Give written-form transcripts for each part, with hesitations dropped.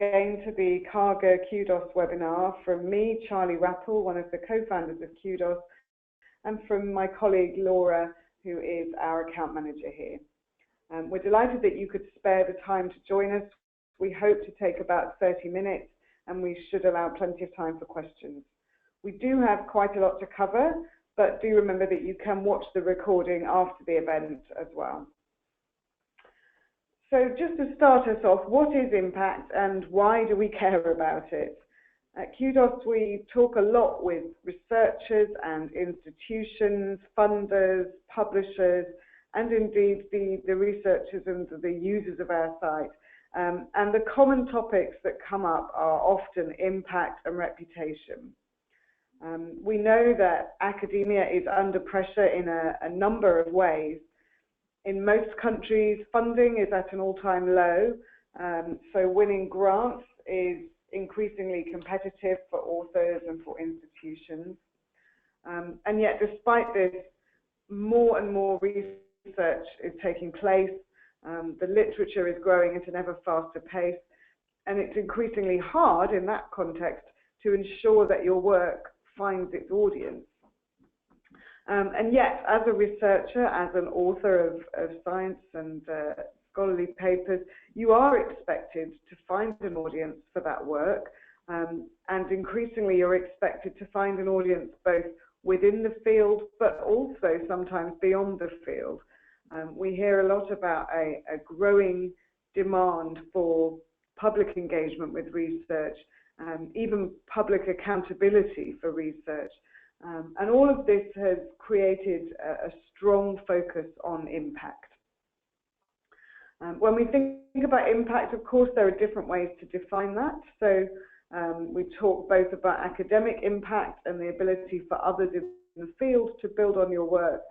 again to the Karger Kudos webinar from me, Charlie Rappel, one of the co-founders of Kudos, and from my colleague Laura, who is our account manager here. We're delighted that you could spare the time to join us. We hope to take about 30 minutes, and we should allow plenty of time for questions. We do have quite a lot to cover, but do remember that you can watch the recording after the event as well. So just to start us off, what is impact and why do we care about it? At Kudos, we talk a lot with researchers and institutions, funders, publishers, and indeed the researchers and the users of our site. And the common topics that come up are often impact and reputation. We know that academia is under pressure in a number of ways. In most countries, funding is at an all-time low, so winning grants is increasingly competitive for authors and for institutions. And yet, despite this, more and more research is taking place. The literature is growing at an ever faster pace, and it's increasingly hard in that context to ensure that your work finds its audience. And yet, as a researcher, as an author of science and scholarly papers, you are expected to find an audience for that work, and increasingly you're expected to find an audience both within the field, but also sometimes beyond the field. We hear a lot about a growing demand for public engagement with research, even public accountability for research. And all of this has created a strong focus on impact. When we think about impact, of course, there are different ways to define that. So we talk both about academic impact and the ability for others in the field to build on your work.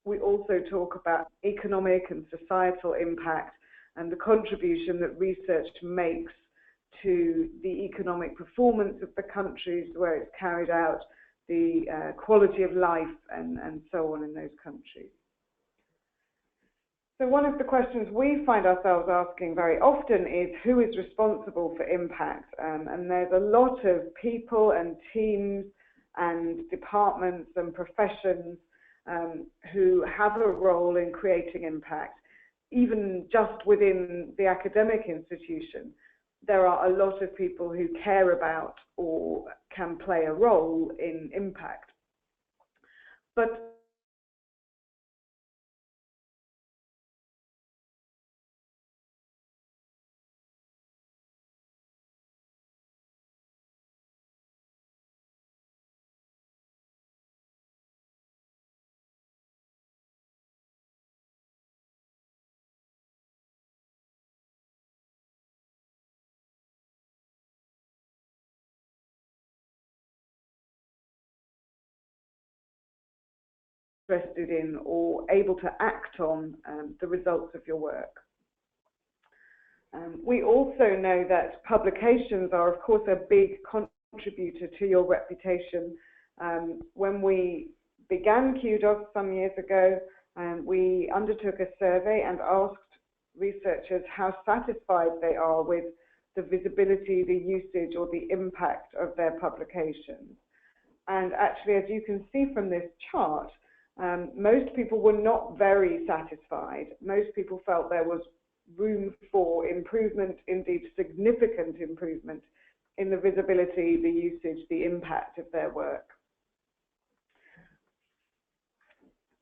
We also talk about economic and societal impact and the contribution that research makes to the economic performance of the countries where it's carried out, the quality of life and so on in those countries. So one of the questions we find ourselves asking very often is who is responsible for impact? And there's a lot of people and teams and departments and professions who have a role in creating impact. Even just within the academic institution, there are a lot of people who care about or can play a role in impact. But interested in or able to act on the results of your work. We also know that publications are, of course, a big contributor to your reputation. When we began Kudos some years ago, we undertook a survey and asked researchers how satisfied they are with the visibility, the usage, or the impact of their publications. And actually, as you can see from this chart, most people were not very satisfied. Most people felt there was room for improvement, indeed significant improvement, in the visibility, the usage, the impact of their work.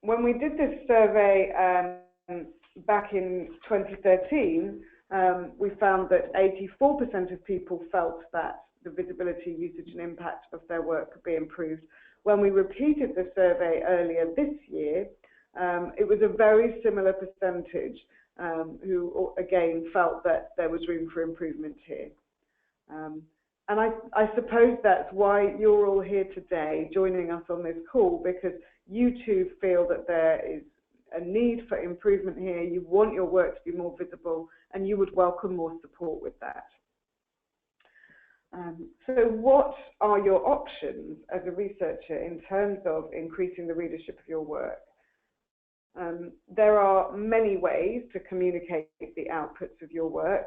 When we did this survey back in 2013, we found that 84% of people felt that the visibility, usage and impact of their work could be improved. When we repeated the survey earlier this year, it was a very similar percentage who again felt that there was room for improvement here. And I suppose that's why you're all here today joining us on this call, because you too feel that there is a need for improvement here, you want your work to be more visible, and you would welcome more support with that. So what are your options as a researcher in terms of increasing the readership of your work? There are many ways to communicate the outputs of your work.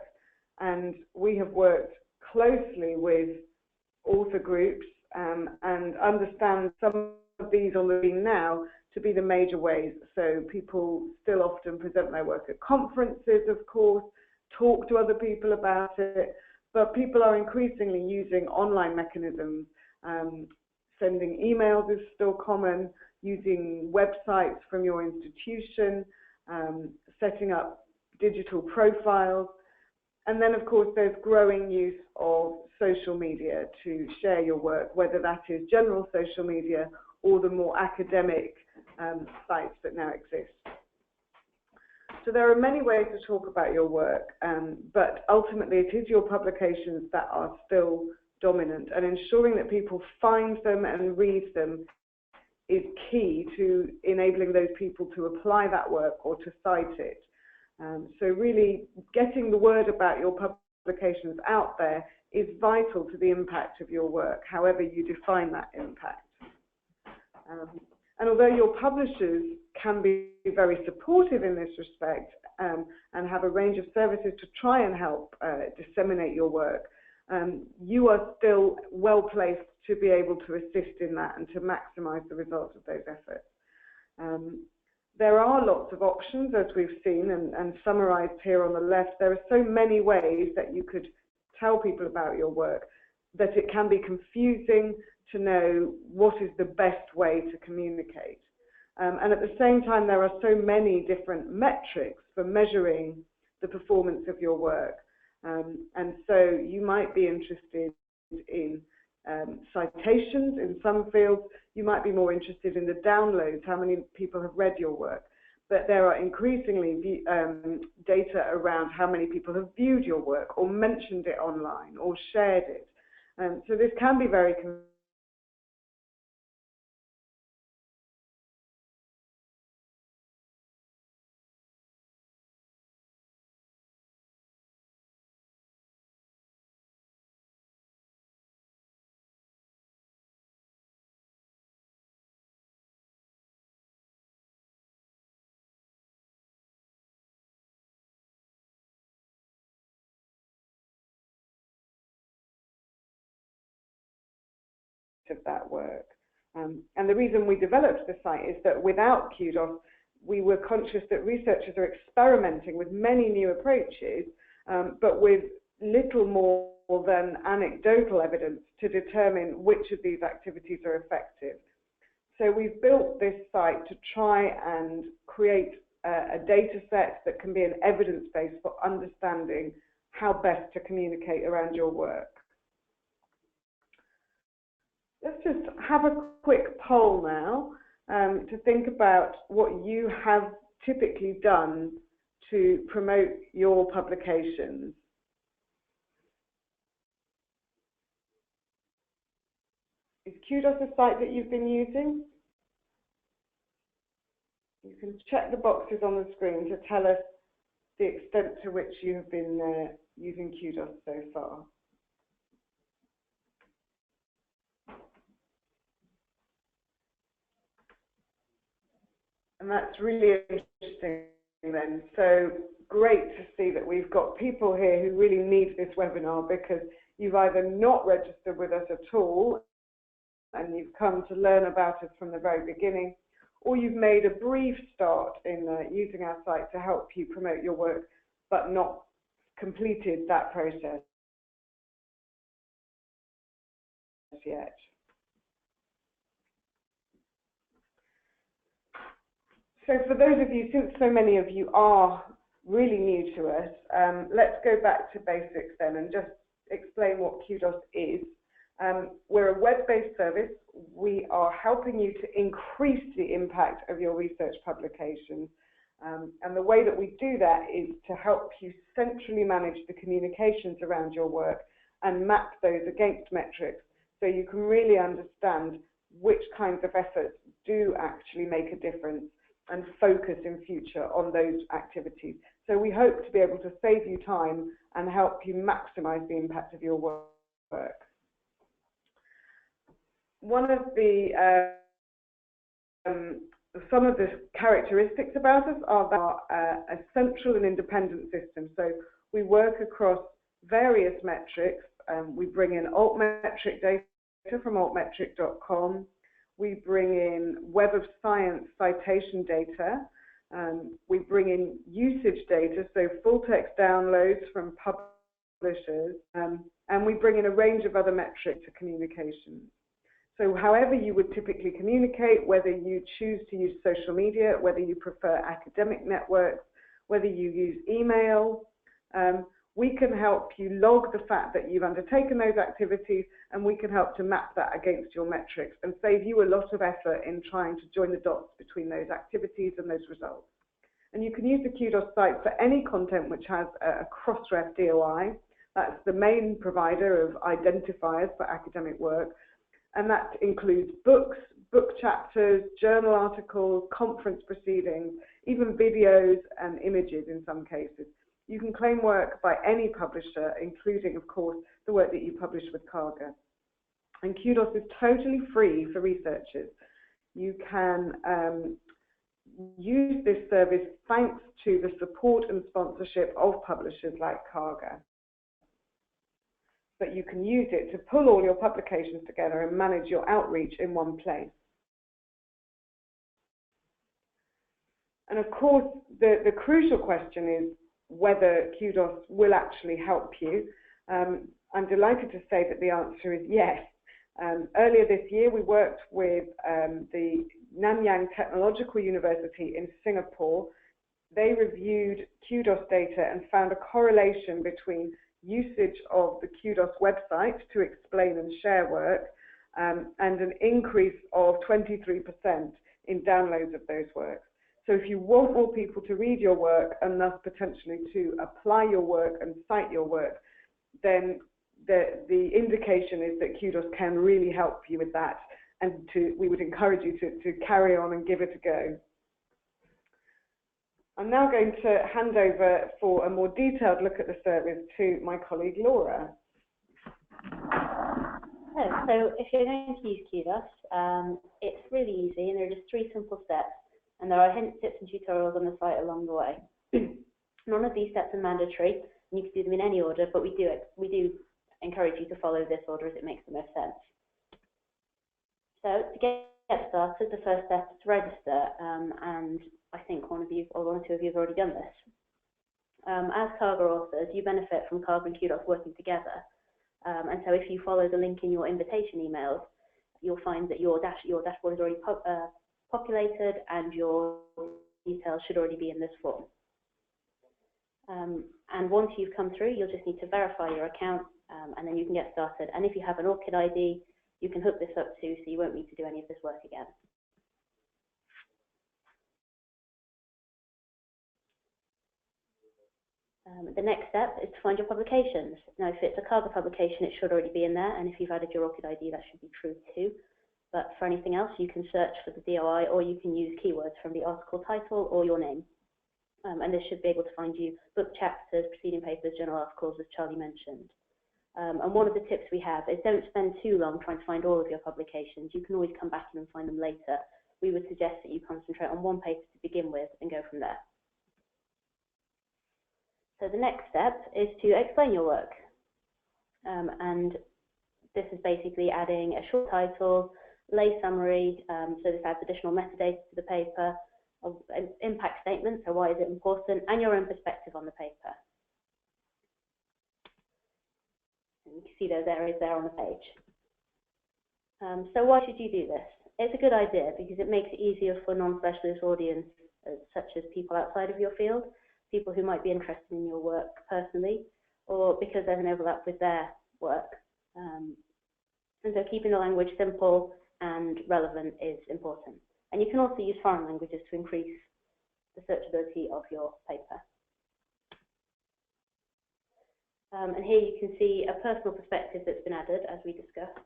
and we have worked closely with author groups and understand some of these on the screen now to be the major ways. So people still often present their work at conferences, of course, talk to other people about it, but people are increasingly using online mechanisms. Sending emails is still common, using websites from your institution, setting up digital profiles. And then, of course, there's growing use of social media to share your work, whether that is general social media or the more academic sites that now exist. So there are many ways to talk about your work, but ultimately it is your publications that are still dominant, and ensuring that people find them and read them is key to enabling those people to apply that work or to cite it. So really getting the word about your publications out there is vital to the impact of your work, however you define that impact. And although your publishers can be very supportive in this respect and have a range of services to try and help disseminate your work, you are still well placed to be able to assist in that and to maximize the results of those efforts. There are lots of options, as we've seen and summarized here on the left. There are so many ways that you could tell people about your work that it can be confusing to know what is the best way to communicate. And at the same time, there are so many different metrics for measuring the performance of your work. And so you might be interested in citations in some fields. You might be more interested in the downloads, how many people have read your work. But there are increasingly data around how many people have viewed your work or mentioned it online or shared it. So this can be very of that work. And the reason we developed the site is that without Kudos, we were conscious that researchers are experimenting with many new approaches, but with little more than anecdotal evidence to determine which of these activities are effective. So we've built this site to try and create a data set that can be an evidence base for understanding how best to communicate around your work. Let's just have a quick poll now to think about what you have typically done to promote your publications. Is Kudos a site that you've been using? You can check the boxes on the screen to tell us the extent to which you have been using Kudos so far. And that's really interesting then. So great to see that we've got people here who really need this webinar, because you've either not registered with us at all and you've come to learn about us from the very beginning, or you've made a brief start in using our site to help you promote your work, but not completed that process yet. So for those of you, since so many of you are really new to us, let's go back to basics then and just explain what Kudos is. We're a web-based service. We are helping you to increase the impact of your research publications. And the way that we do that is to help you centrally manage the communications around your work and map those against metrics so you can really understand which kinds of efforts do actually make a difference and focus in future on those activities. So we hope to be able to save you time and help you maximize the impact of your work. One of the some of the characteristics about us are that we are a central and independent system. So we work across various metrics. We bring in altmetric data from altmetric.com. We bring in Web of Science citation data. We bring in usage data, so full text downloads from publishers, and we bring in a range of other metrics to communication. So however you would typically communicate, whether you choose to use social media, whether you prefer academic networks, whether you use email, we can help you log the fact that you've undertaken those activities, and we can help to map that against your metrics and save you a lot of effort in trying to join the dots between those activities and those results. And you can use the Kudos site for any content which has a Crossref DOI. That's the main provider of identifiers for academic work. And that includes books, book chapters, journal articles, conference proceedings, even videos and images in some cases. You can claim work by any publisher, including, of course, the work that you publish with Karger. And Kudos is totally free for researchers. You can use this service thanks to the support and sponsorship of publishers like Karger. But you can use it to pull all your publications together and manage your outreach in one place. And of course, the crucial question is whether Kudos will actually help you. I'm delighted to say that the answer is yes. Earlier this year, we worked with the Nanyang Technological University in Singapore. They reviewed Kudos data and found a correlation between usage of the Kudos website to explain and share work and an increase of 23% in downloads of those works. So if you want more people to read your work and thus potentially to apply your work and cite your work, then the indication is that Kudos can really help you with that, and we would encourage you to carry on and give it a go. I'm now going to hand over for a more detailed look at the service to my colleague Laura. So if you're going to use Kudos, it's really easy, and there are just 3 simple steps, and there are hints, tips and tutorials on the site along the way. None of these steps are mandatory, and you can do them in any order, but we do encourage you to follow this order as it makes the most sense. So to get started, the first step is to register, and I think one of you or 1 or 2 of you have already done this. As Karger authors, you benefit from Karger and Kudos working together, and so if you follow the link in your invitation emails, you'll find that your dashboard is already populated and your details should already be in this form. And once you've come through, you'll just need to verify your account, and then you can get started. And if you have an ORCID ID, you can hook this up too, so you won't need to do any of this work again. The next step is to find your publications. Now, if it's a Karger publication, it should already be in there, and if you've added your ORCID ID, that should be true too. But for anything else, you can search for the DOI, or you can use keywords from the article title or your name. And this should be able to find you book chapters, proceeding papers, journal articles, as Charlie mentioned. And one of the tips we have is don't spend too long trying to find all of your publications. You can always come back in and find them later. We would suggest that you concentrate on one paper to begin with and go from there. So the next step is to explain your work. And this is basically adding a short title, lay summary, so this adds additional metadata to the paper, an impact statement, so why is it important, and your own perspective on the paper. And you can see those areas there on the page. So why should you do this? It's a good idea because it makes it easier for non-specialist audience, such as people outside of your field, people who might be interested in your work personally, or because there's an overlap with their work. And so keeping the language simple and relevant is important. And you can also use foreign languages to increase the searchability of your paper. And here you can see a personal perspective that's been added, as we discussed.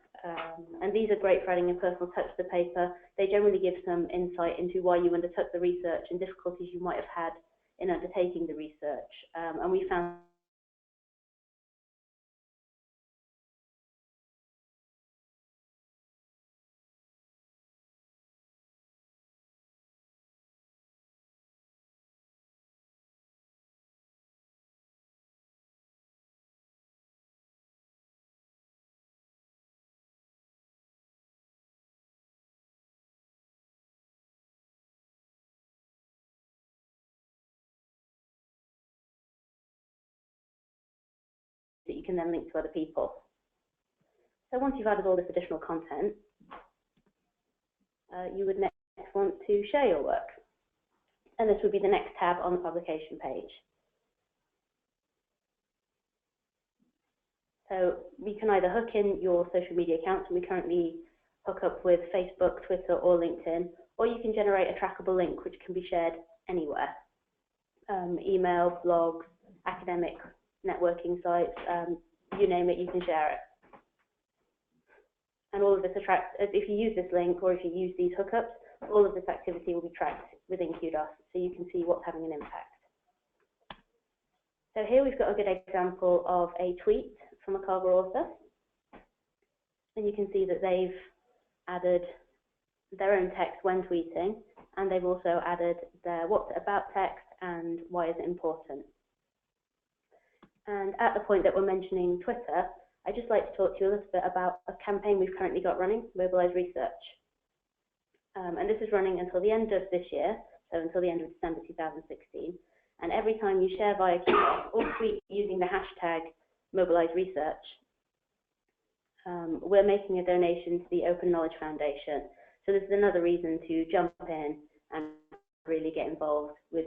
And these are great for adding a personal touch to the paper. They generally give some insight into why you undertook the research and difficulties you might have had in undertaking the research. And we found can then link to other people. So once you've added all this additional content, you would next want to share your work. And this would be the next tab on the publication page. So we can either hook in your social media accounts, and we currently hook up with Facebook, Twitter, or LinkedIn, or you can generate a trackable link which can be shared anywhere. Email, blogs, academic networking sites, you name it, you can share it. And all of this attracts, if you use this link or if you use these hookups, all of this activity will be tracked within Kudos, so you can see what's having an impact. So here we've got a good example of a tweet from a Karger author. And you can see that they've added their own text when tweeting, and they've also added their what's it about text and why is it important. And at the point that we're mentioning Twitter, I'd just like to talk to you a little bit about a campaign we've currently got running, Mobilise Research. And this is running until the end of this year, so until the end of December 2016. And every time you share via Kudos or tweet using the hashtag Mobilise Research, we're making a donation to the Open Knowledge Foundation. So this is another reason to jump in and really get involved with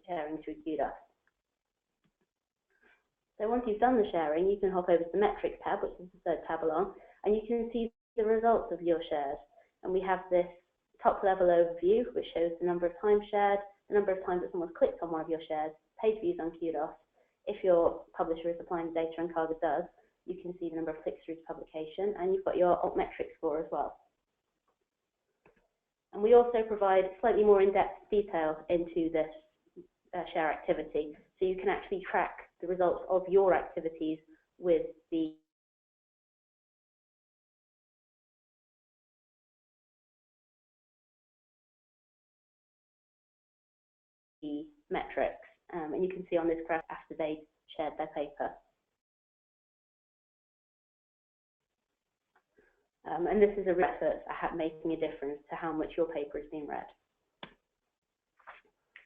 sharing through Kudos. So once you've done the sharing, you can hop over to the metrics tab, which is the third tab along, and you can see the results of your shares. And we have this top level overview, which shows the number of times shared, the number of times that someone's clicked on one of your shares, page views on Kudos. If your publisher is applying data and Karger does, you can see the number of clicks through to publication, and you've got your altmetrics score as well. And we also provide slightly more in-depth detail into this share activity, so you can actually track the results of your activities with the metrics. And you can see on this graph after they shared their paper. And this is a real effort at making a difference to how much your paper is being read.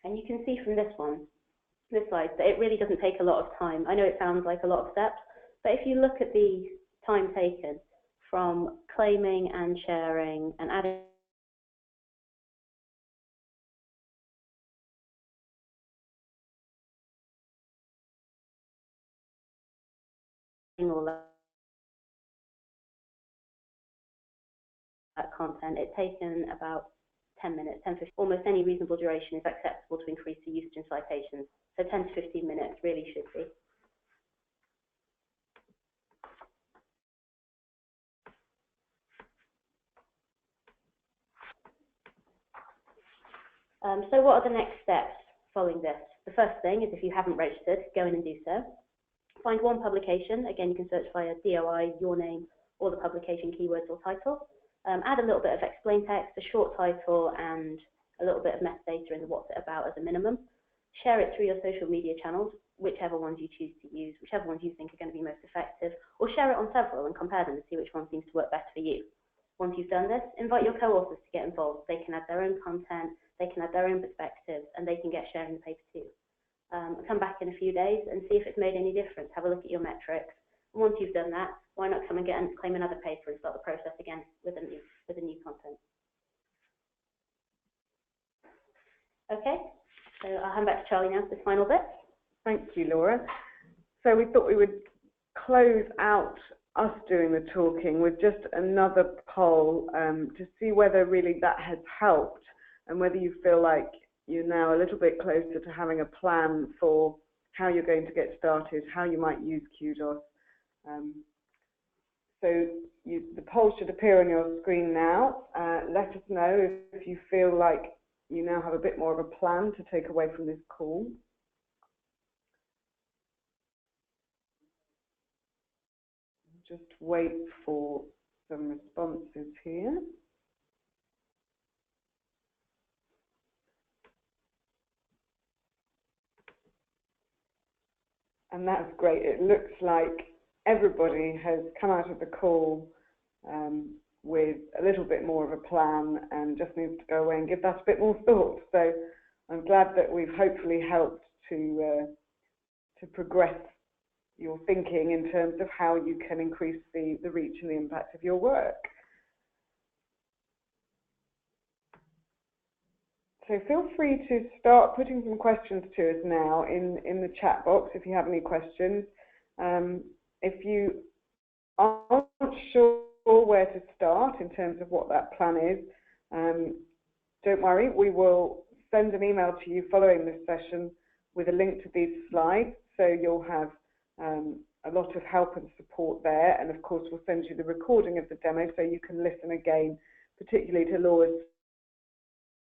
And you can see from this slide, that it really doesn't take a lot of time. I know it sounds like a lot of steps, but if you look at the time taken from claiming and sharing and adding all that content, it's taken about 10 minutes, 10 to 15, almost any reasonable duration is acceptable to increase the usage in citations. So 10 to 15 minutes really should be. So what are the next steps following this? The first thing is, if you haven't registered, go in and do so. Find one publication. Again, you can search via DOI, your name, or the publication keywords or title. Add a little bit of explain text, a short title, and a little bit of metadata in the what's it about as a minimum. Share it through your social media channels, whichever ones you choose to use, whichever ones you think are going to be most effective, or share it on several and compare them to see which one seems to work best for you. Once you've done this, invite your co-authors to get involved. They can add their own content, they can add their own perspectives, and they can get sharing the paper too. Come back in a few days and see if it's made any difference. Have a look at your metrics. And once you've done that, why not come and claim another paper and start the process again with a new content. Okay, so I'll hand back to Charlie now for this final bit. Thank you, Laura. So we thought we would close out us doing the talking with just another poll to see whether really that has helped and whether you feel like you're now a little bit closer to having a plan for how you're going to get started, how you might use Kudos. So the poll should appear on your screen now. Let us know if you feel like you now have a bit more of a plan to take away from this call. Just wait for some responses here. And that's great. It looks like everybody has come out of the call with a little bit more of a plan and just needs to go away and give that a bit more thought. So I'm glad that we've hopefully helped to progress your thinking in terms of how you can increase the reach and the impact of your work. So feel free to start putting some questions to us now in the chat box if you have any questions. If you aren't sure where to start in terms of what that plan is, don't worry, we will send an email to you following this session with a link to these slides, so you'll have a lot of help and support there, and of course we'll send you the recording of the demo so you can listen again, particularly to Laura's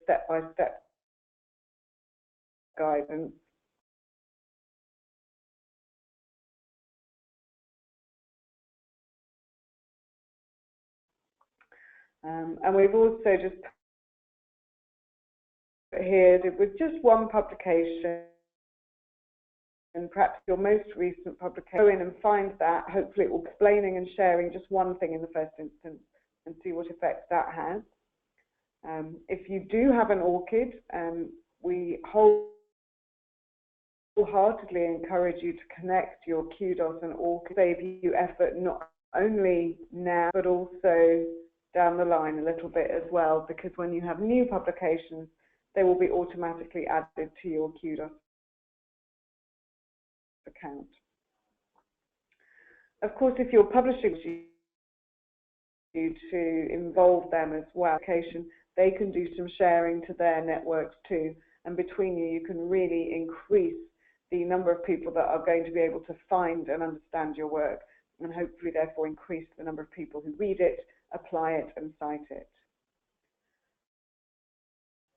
step-by-step guidance. And we've also just put here with just one publication, and perhaps your most recent publication, go in and find that. Hopefully it will be explaining and sharing just one thing in the first instance and see what effect that has. If you do have an ORCID, we wholeheartedly encourage you to connect your Kudos and ORCID, save you effort not only now but also down the line a little bit as well, because when you have new publications, they will be automatically added to your Kudos account. Of course, if you're publishing, you to involve them as well. They can do some sharing to their networks too, and between you, you can really increase the number of people that are going to be able to find and understand your work, and hopefully therefore increase the number of people who read it, apply it and cite it.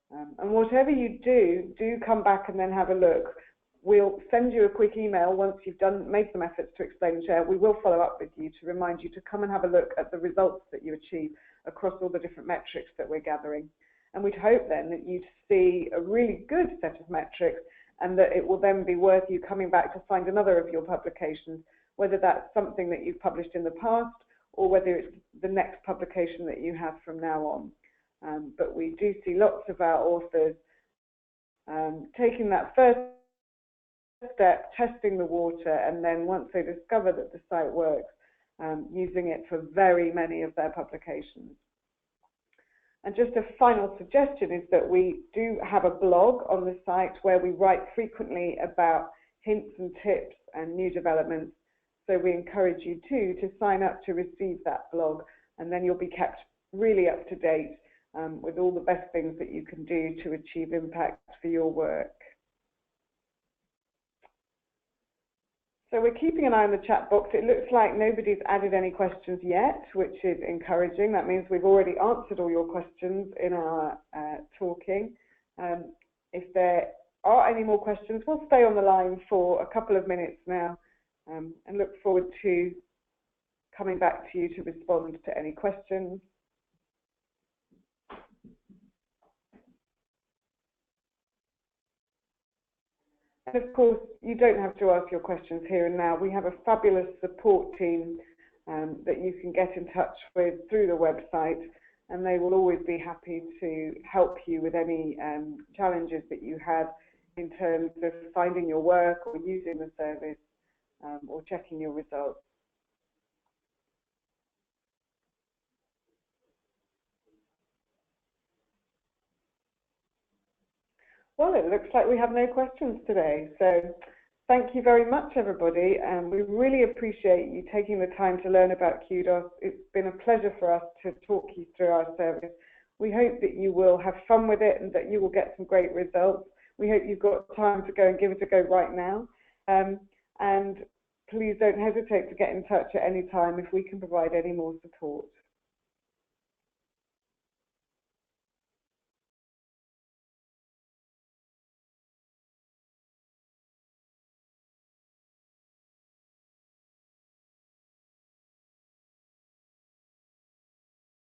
And whatever you do come back and then have a look. We'll send you a quick email once you've made some efforts to explain and share. We will follow up with you to remind you to come and have a look at the results that you achieve across all the different metrics that we're gathering. And we'd hope then that you'd see a really good set of metrics, and that it will then be worth you coming back to find another of your publications, whether that's something that you've published in the past or whether it's the next publication that you have from now on. But we do see lots of our authors taking that first step, testing the water, and then once they discover that the site works, using it for very many of their publications. And just a final suggestion is that we do have a blog on the site where we write frequently about hints and tips and new developments. So we encourage you too to sign up to receive that blog, and then you'll be kept really up to date with all the best things that you can do to achieve impact for your work. So we're keeping an eye on the chat box. It looks like nobody's added any questions yet, which is encouraging. That means we've already answered all your questions in our talking. If there are any more questions, we'll stay on the line for a couple of minutes now, and look forward to coming back to you to respond to any questions. And of course, you don't have to ask your questions here and now. We have a fabulous support team that you can get in touch with through the website, and they will always be happy to help you with any challenges that you have in terms of finding your work or using the service or checking your results. Well, it looks like we have no questions today, so thank you very much, everybody, and we really appreciate you taking the time to learn about Kudos. It's been a pleasure for us to talk you through our service. We hope that you will have fun with it and that you will get some great results. We hope you've got time to go and give it a go right now, and please don't hesitate to get in touch at any time if we can provide any more support.